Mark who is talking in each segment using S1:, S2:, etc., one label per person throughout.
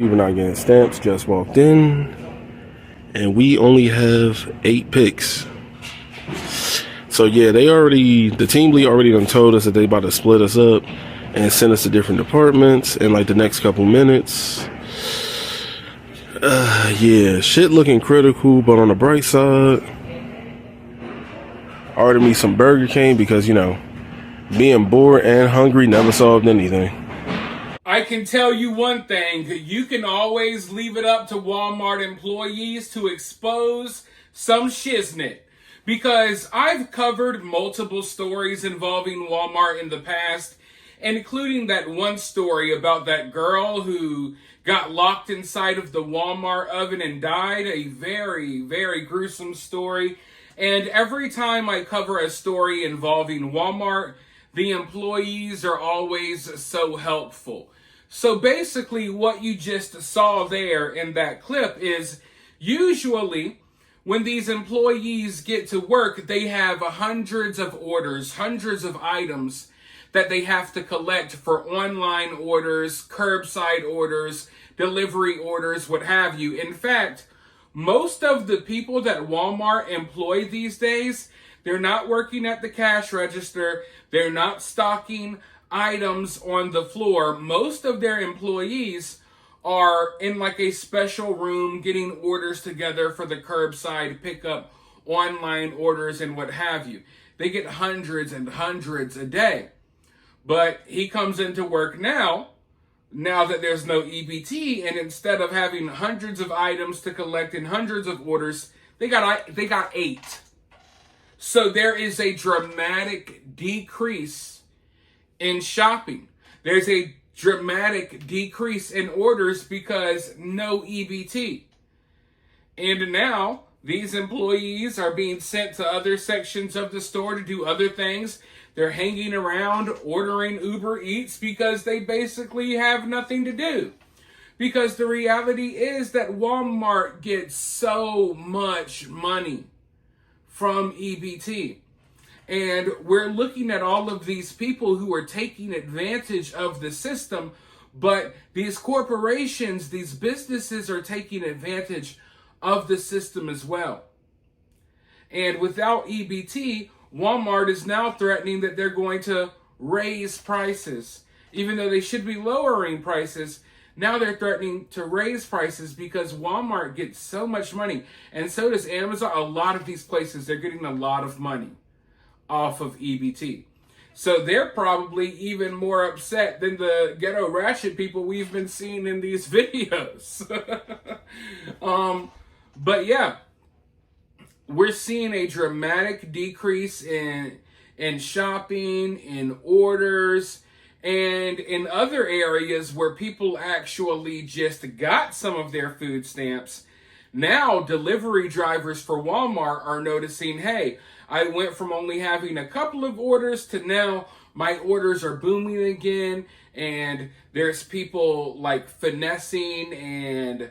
S1: We're not getting stamps, just walked in, and we only have 8 picks. So yeah, the team lead already done told us that they about to split us up and send us to different departments in like the next couple minutes. Yeah, shit looking critical, but on the bright side, I ordered me some Burger King because, being bored and hungry never solved anything.
S2: I can tell you one thing, you can always leave it up to Walmart employees to expose some shiznit. Because I've covered multiple stories involving Walmart in the past, including that one story about that girl who got locked inside of the Walmart oven and died. A very, very gruesome story. And every time I cover a story involving Walmart, the employees are always so helpful. So basically what you just saw there in that clip is usually when these employees get to work, they have hundreds of orders, hundreds of items that they have to collect for online orders, curbside orders, delivery orders, what have you. In fact, most of the people that Walmart employ these days, they're not working at the cash register. They're not stocking items on the floor. Most of their employees are in like a special room getting orders together for the curbside pickup, online orders, and what have you. They get hundreds and hundreds a day. But he comes into work now that there's no EBT, and instead of having hundreds of items to collect and hundreds of orders, they got 8. So there is a dramatic decrease in shopping. There's a dramatic decrease in orders because no EBT. And now these employees are being sent to other sections of the store to do other things. They're hanging around ordering Uber Eats because they basically have nothing to do. Because the reality is that Walmart gets so much money from EBT. And we're looking at all of these people who are taking advantage of the system, but these corporations, these businesses are taking advantage of the system as well. And without EBT, Walmart is now threatening that they're going to raise prices. Even though they should be lowering prices, now they're threatening to raise prices because Walmart gets so much money. And so does Amazon. A lot of these places, they're getting a lot of money off of EBT. So they're probably even more upset than the ghetto ratchet people we've been seeing in these videos. But yeah, we're seeing a dramatic decrease in shopping, in orders, and in other areas where people actually just got some of their food stamps. Now delivery drivers for Walmart are noticing, hey, I went from only having a couple of orders to now my orders are booming again, and there's people like finessing and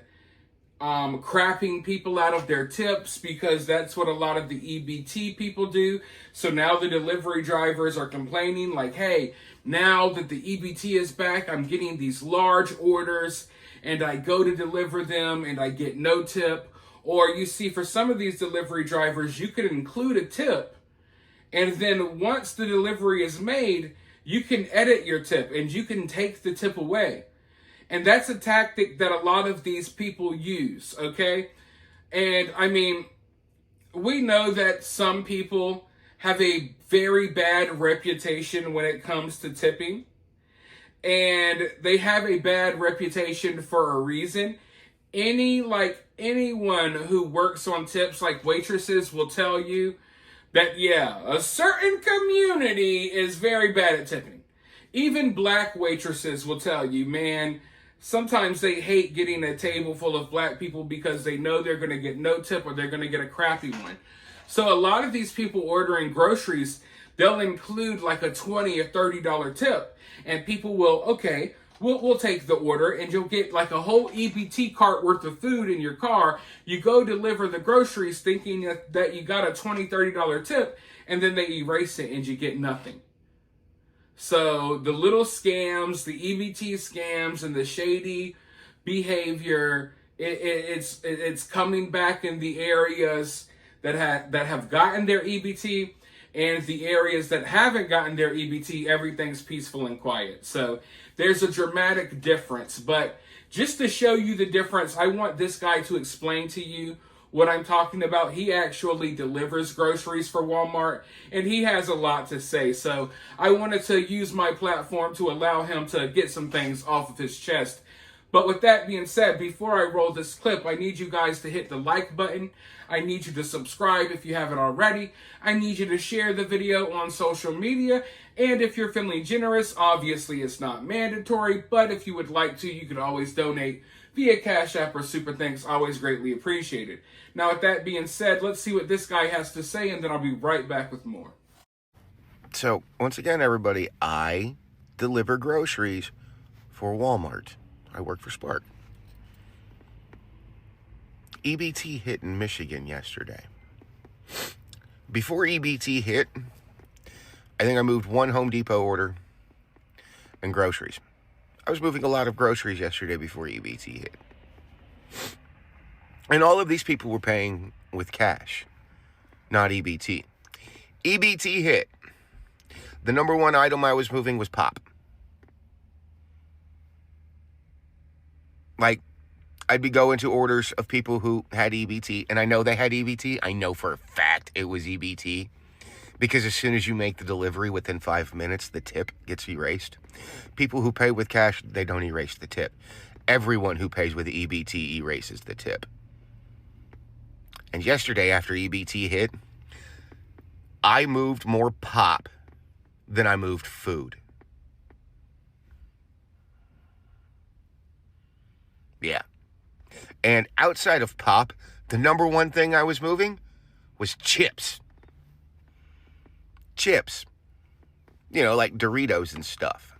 S2: crapping people out of their tips because that's what a lot of the EBT people do. So now the delivery drivers are complaining like, hey, now that the EBT is back, I'm getting these large orders and I go to deliver them and I get no tip. Or you see, for some of these delivery drivers, you could include a tip, and then once the delivery is made, you can edit your tip and you can take the tip away. And that's a tactic that a lot of these people use, okay? And I mean, we know that some people have a very bad reputation when it comes to tipping. And they have a bad reputation for a reason. Anyone who works on tips, like waitresses, will tell you that, yeah, a certain community is very bad at tipping. Even black waitresses will tell you, man, sometimes they hate getting a table full of black people because they know they're going to get no tip or they're going to get a crappy one. So a lot of these people ordering groceries, they'll include like a $20 or $30 tip. And people will, okay, we'll take the order, and you'll get like a whole EBT cart worth of food in your car. You go deliver the groceries thinking that you got a $20, $30 tip, and then they erase it and you get nothing. So the little scams, the EBT scams, and the shady behavior. It's coming back in the areas that have gotten their EBT, and the areas that haven't gotten their EBT, everything's peaceful and quiet. So there's a dramatic difference. But just to show you the difference, I want this guy to explain to you what I'm talking about. He actually delivers groceries for Walmart, and he has a lot to say. So I wanted to use my platform to allow him to get some things off of his chest. But with that being said, before I roll this clip, I need you guys to hit the like button. I need you to subscribe if you haven't already. I need you to share the video on social media. And if you're feeling generous, obviously it's not mandatory, but if you would like to, you could always donate via Cash App or Super Thanks. Always greatly appreciated. Now, with that being said, let's see what this guy has to say, and then I'll be right back with more.
S3: So, once again, everybody, I deliver groceries for Walmart. I work for Spark. EBT hit in Michigan yesterday. Before EBT hit, I think I moved one Home Depot order and groceries. I was moving a lot of groceries yesterday before EBT hit. And all of these people were paying with cash, not EBT. EBT hit. The number one item I was moving was pop. Like, I'd be going to orders of people who had EBT, and I know they had EBT. I know for a fact it was EBT, because as soon as you make the delivery, within 5 minutes, the tip gets erased. People who pay with cash, they don't erase the tip. Everyone who pays with EBT erases the tip. And yesterday, after EBT hit, I moved more pop than I moved food. Yeah. And outside of pop, the number one thing I was moving was chips. Chips. You know, like Doritos and stuff.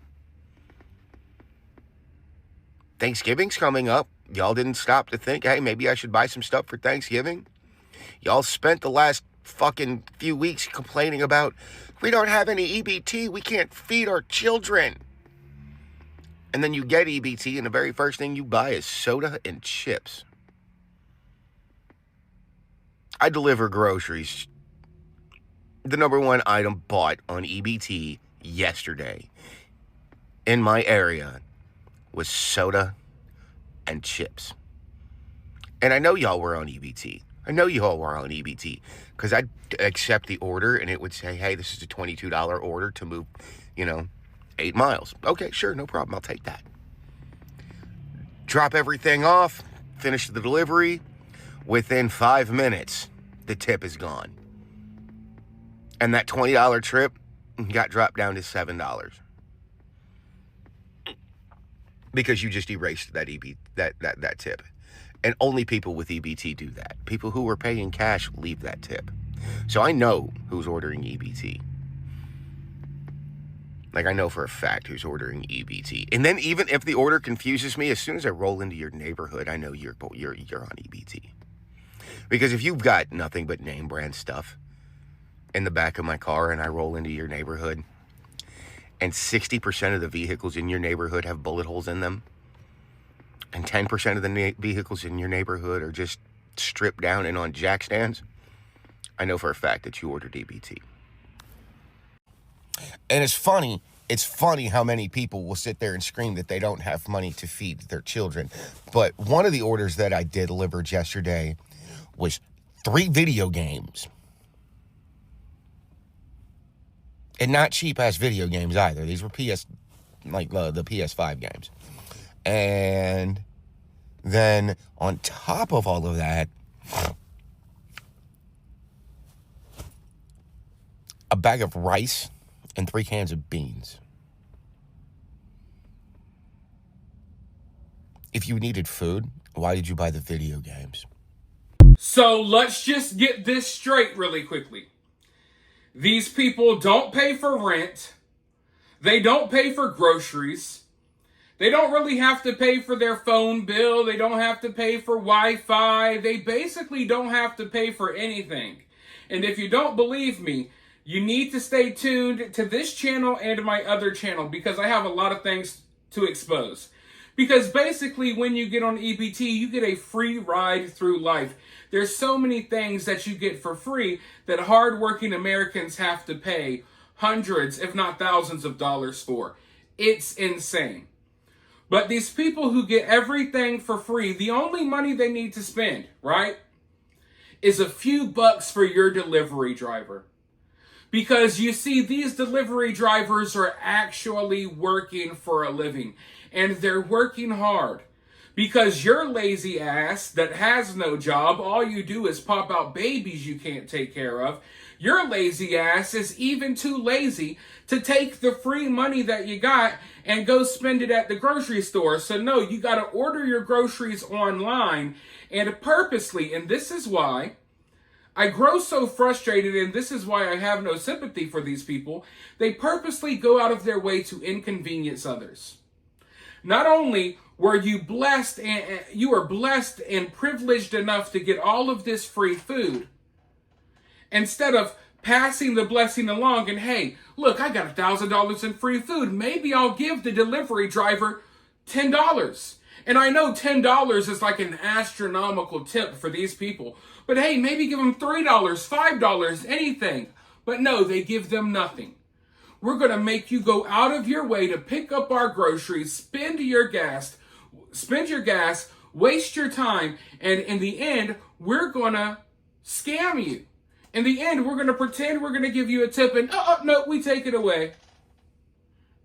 S3: Thanksgiving's coming up. Y'all didn't stop to think, hey, maybe I should buy some stuff for Thanksgiving. Y'all spent the last fucking few weeks complaining about, we don't have any EBT, we can't feed our children. And then you get EBT, and the very first thing you buy is soda and chips. I deliver groceries. The number one item bought on EBT yesterday in my area was soda and chips. And I know y'all were on EBT. I know y'all were on EBT because I'd accept the order and it would say, hey, this is a $22 order to move, 8 miles. Okay, sure, no problem. I'll take that. Drop everything off, finish the delivery. Within 5 minutes, the tip is gone. And that $20 trip got dropped down to $7. Because you just erased that that tip. And only people with EBT do that. People who are paying cash leave that tip. So I know who's ordering EBT. Like, I know for a fact who's ordering EBT. And then even if the order confuses me, as soon as I roll into your neighborhood, I know you're on EBT. Because if you've got nothing but name brand stuff in the back of my car and I roll into your neighborhood and 60% of the vehicles in your neighborhood have bullet holes in them and 10% of the vehicles in your neighborhood are just stripped down and on jack stands, I know for a fact that you ordered EBT. And it's funny how many people will sit there and scream that they don't have money to feed their children. But one of the orders that I did delivered yesterday was 3 video games. And not cheap-ass video games either. These were the PS5 games. And then on top of all of that, a bag of rice and 3 cans of beans. If you needed food, why did you buy the video games?
S2: So let's just get this straight really quickly. These people don't pay for rent. They don't pay for groceries. They don't really have to pay for their phone bill. They don't have to pay for Wi-Fi. They basically don't have to pay for anything. And if you don't believe me, you need to stay tuned to this channel and my other channel because I have a lot of things to expose. Because basically when you get on EBT, you get a free ride through life. There's so many things that you get for free that hardworking Americans have to pay hundreds, if not thousands of dollars for. It's insane. But these people who get everything for free, the only money they need to spend, right, is a few bucks for your delivery driver. Because you see, these delivery drivers are actually working for a living. And they're working hard. Because your lazy ass that has no job, all you do is pop out babies you can't take care of. Your lazy ass is even too lazy to take the free money that you got and go spend it at the grocery store. So no, you got to order your groceries online, and purposely, and this is why I grow so frustrated, and this is why I have no sympathy for these people. They purposely go out of their way to inconvenience others. Not only were you blessed and privileged enough to get all of this free food, instead of passing the blessing along and, hey, look, I got $1,000 in free food. Maybe I'll give the delivery driver $10. And I know $10 is like an astronomical tip for these people. But hey, maybe give them $3, $5, anything. But no, they give them nothing. We're going to make you go out of your way to pick up our groceries, spend your gas, waste your time, and in the end, we're going to scam you. In the end, we're going to pretend we're going to give you a tip, and no, we take it away.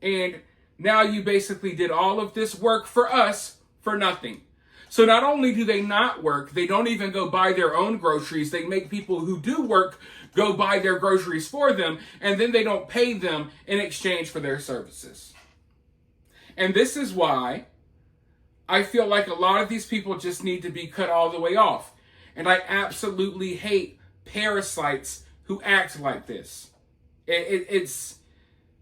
S2: And now you basically did all of this work for us for nothing. So not only do they not work, they don't even go buy their own groceries. They make people who do work go buy their groceries for them, and then they don't pay them in exchange for their services. And this is why I feel like a lot of these people just need to be cut all the way off. And I absolutely hate parasites who act like this. It's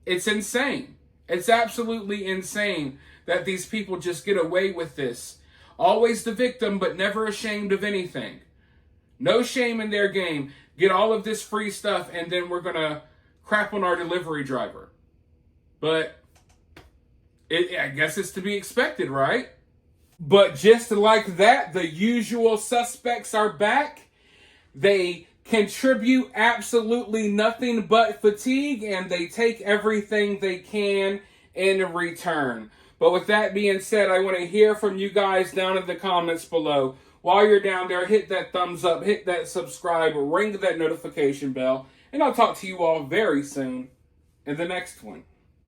S2: insane. It's absolutely insane that these people just get away with this. Always the victim, but never ashamed of anything. No shame in their game. Get all of this free stuff, and then we're going to crap on our delivery driver. But I guess it's to be expected, right? But just like that, the usual suspects are back. They contribute absolutely nothing but fatigue, and they take everything they can in return. But with that being said, I want to hear from you guys down in the comments below. While you're down there, hit that thumbs up, hit that subscribe, ring that notification bell, and I'll talk to you all very soon in the next one.